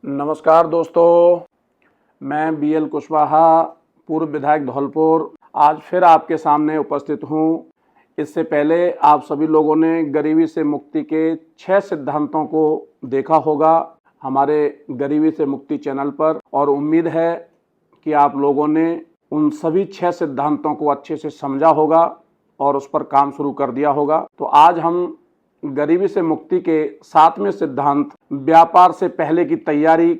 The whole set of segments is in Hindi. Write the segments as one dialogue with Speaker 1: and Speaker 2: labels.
Speaker 1: नमस्कार दोस्तों, मैं बीएल कुशवाहा, पूर्व विधायक धौलपुर, आज फिर आपके सामने उपस्थित हूँ। इससे पहले आप सभी लोगों ने गरीबी से मुक्ति के 6 सिद्धांतों को देखा होगा हमारे गरीबी से मुक्ति चैनल पर, और उम्मीद है कि आप लोगों ने उन सभी 6 सिद्धांतों को अच्छे से समझा होगा और उस पर काम शुरू कर दिया होगा। तो आज हम गरीबी से मुक्ति के 7वें सिद्धांत व्यापार से पहले की तैयारी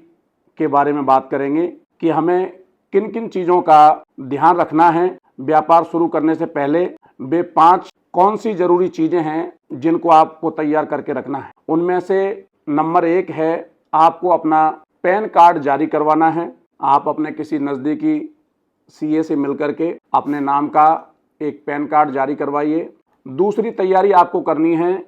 Speaker 1: के बारे में बात करेंगे कि हमें किन किन चीज़ों का ध्यान रखना है व्यापार शुरू करने से पहले। वे 5 कौन सी ज़रूरी चीज़ें हैं जिनको आपको तैयार करके रखना है। उनमें से नंबर 1 है, आपको अपना पैन कार्ड जारी करवाना है। आप अपने किसी नज़दीकी सीए से मिलकर के अपने नाम का एक पैन कार्ड जारी करवाइए। दूसरी तैयारी आपको करनी है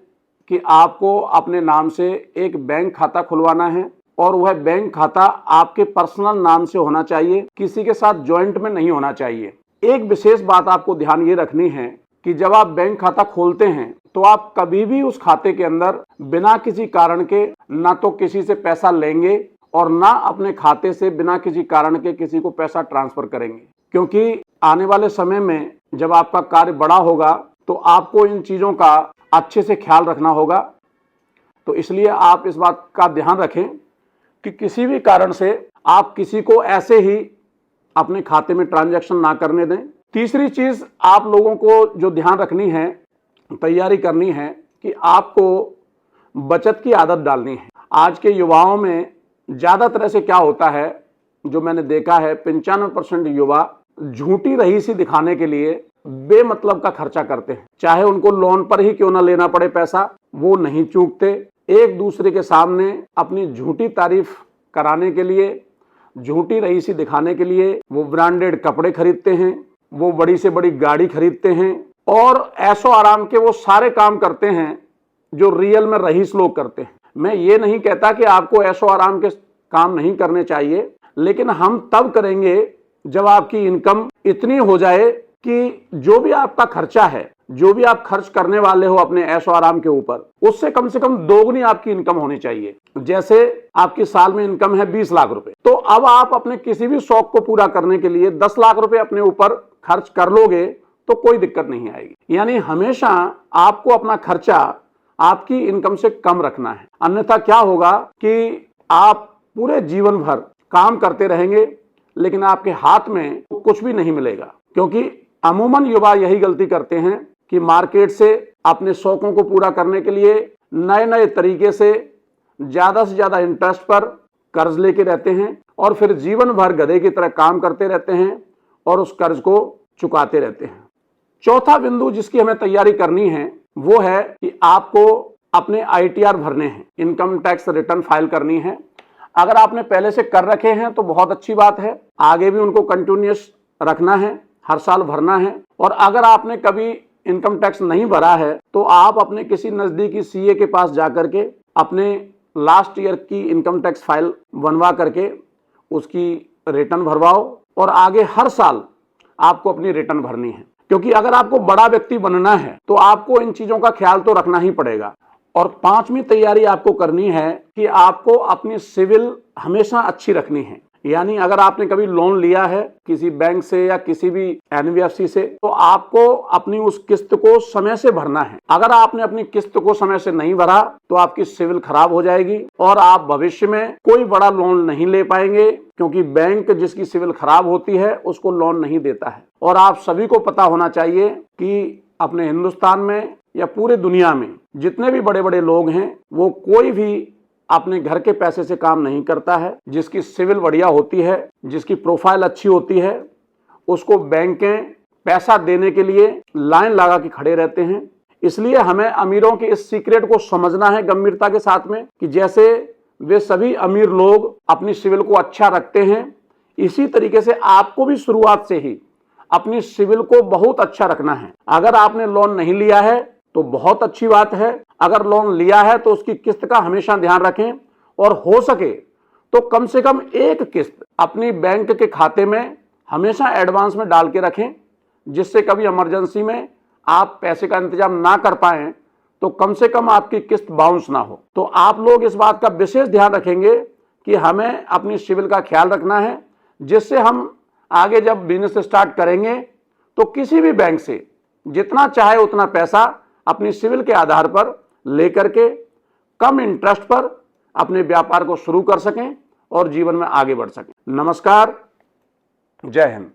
Speaker 1: कि आपको अपने नाम से एक बैंक खाता खुलवाना है, और वह बैंक खाता आपके पर्सनल नाम से होना चाहिए, किसी के साथ जॉइंट में नहीं होना चाहिए। एक विशेष बात आपको ध्यान ये रखनी है कि जब आप बैंक खाता खोलते हैं तो आप कभी भी उस खाते के अंदर बिना किसी कारण के ना तो किसी से पैसा लेंगे और ना अपने खाते से बिना किसी कारण के किसी को पैसा ट्रांसफर करेंगे, क्योंकि आने वाले समय में जब आपका कार्य बड़ा होगा तो आपको इन चीज़ों का अच्छे से ख्याल रखना होगा। तो इसलिए आप इस बात का ध्यान रखें कि किसी भी कारण से आप किसी को ऐसे ही अपने खाते में ट्रांजैक्शन ना करने दें। तीसरी चीज़ आप लोगों को जो ध्यान रखनी है, तैयारी करनी है कि आपको बचत की आदत डालनी है। आज के युवाओं में ज़्यादा तरह से क्या होता है, जो मैंने देखा है, 95% युवा झूठी रईसी दिखाने के लिए बेमतलब का खर्चा करते हैं। चाहे उनको लोन पर ही क्यों ना लेना पड़े पैसा, वो नहीं चूकते। एक दूसरे के सामने अपनी झूठी तारीफ कराने के लिए, झूठी रईसी दिखाने के लिए वो ब्रांडेड कपड़े खरीदते हैं, वो बड़ी से बड़ी गाड़ी खरीदते हैं, और ऐशो आराम के वो सारे काम करते हैं जो रियल में रईस लोग करते हैं। मैं ये नहीं कहता कि आपको ऐशो आराम के काम नहीं करने चाहिए, लेकिन हम तब करेंगे जब आपकी इनकम इतनी हो जाए कि जो भी आपका खर्चा है, जो भी आप खर्च करने वाले हो अपने ऐशो आराम के ऊपर, उससे कम से कम दोगुनी आपकी इनकम होनी चाहिए। जैसे आपकी साल में इनकम है 20 लाख रुपए, तो अब आप अपने किसी भी शौक को पूरा करने के लिए 10 लाख रुपए अपने ऊपर खर्च कर लोगे तो कोई दिक्कत नहीं आएगी। यानी हमेशा आपको अपना खर्चा आपकी इनकम से कम रखना है, अन्यथा क्या होगा कि आप पूरे जीवन भर काम करते रहेंगे लेकिन आपके हाथ में कुछ भी नहीं मिलेगा। क्योंकि अमूमन युवा यही गलती करते हैं कि मार्केट से अपने शौकों को पूरा करने के लिए नए नए तरीके से ज़्यादा इंटरेस्ट पर कर्ज लेके रहते हैं, और फिर जीवन भर गधे की तरह काम करते रहते हैं और उस कर्ज को चुकाते रहते हैं। चौथा बिंदु जिसकी हमें तैयारी करनी है वो है कि आपको अपने ITR भरने हैं, इनकम टैक्स रिटर्न फाइल करनी है। अगर आपने पहले से कर रखे हैं तो बहुत अच्छी बात है, आगे भी उनको कंटिन्यूस रखना है, हर साल भरना है। और अगर आपने कभी इनकम टैक्स नहीं भरा है तो आप अपने किसी नज़दीकी सीए के पास जाकर के अपने लास्ट ईयर की इनकम टैक्स फाइल बनवा करके उसकी रिटर्न भरवाओ, और आगे हर साल आपको अपनी रिटर्न भरनी है। क्योंकि अगर आपको बड़ा व्यक्ति बनना है तो आपको इन चीज़ों का ख्याल तो रखना ही पड़ेगा। और 5वीं तैयारी आपको करनी है कि आपको अपनी सिविल हमेशा अच्छी रखनी है। यानी अगर आपने कभी लोन लिया है किसी बैंक से या किसी भी NBFC से, तो आपको अपनी उस किस्त को समय से भरना है। अगर आपने अपनी किस्त को समय से नहीं भरा तो आपकी सिविल खराब हो जाएगी और आप भविष्य में कोई बड़ा लोन नहीं ले पाएंगे, क्योंकि बैंक जिसकी सिविल खराब होती है उसको लोन नहीं देता है। और आप सभी को पता होना चाहिए कि अपने हिंदुस्तान में या पूरे दुनिया में जितने भी बड़े बड़े लोग हैं, वो कोई भी अपने घर के पैसे से काम नहीं करता है। जिसकी सिविल बढ़िया होती है, जिसकी प्रोफाइल अच्छी होती है, उसको बैंकें पैसा देने के लिए लाइन लगा के खड़े रहते हैं। इसलिए हमें अमीरों के इस सीक्रेट को समझना है गंभीरता के साथ में, कि जैसे वे सभी अमीर लोग अपनी सिविल को अच्छा रखते हैं, इसी तरीके से आपको भी शुरुआत से ही अपनी सिविल को बहुत अच्छा रखना है। अगर आपने लोन नहीं लिया है तो बहुत अच्छी बात है, अगर लोन लिया है तो उसकी किस्त का हमेशा ध्यान रखें, और हो सके तो कम से कम एक किस्त अपनी बैंक के खाते में हमेशा एडवांस में डाल के रखें, जिससे कभी इमरजेंसी में आप पैसे का इंतजाम ना कर पाएं तो कम से कम आपकी किस्त बाउंस ना हो। तो आप लोग इस बात का विशेष ध्यान रखेंगे कि हमें अपनी सिविल का ख्याल रखना है, जिससे हम आगे जब बिजनेस स्टार्ट करेंगे तो किसी भी बैंक से जितना चाहे उतना पैसा अपनी सिविल के आधार पर लेकर के कम इंटरेस्ट पर अपने व्यापार को शुरू कर सकें और जीवन में आगे बढ़ सकें। नमस्कार, जय हिंद।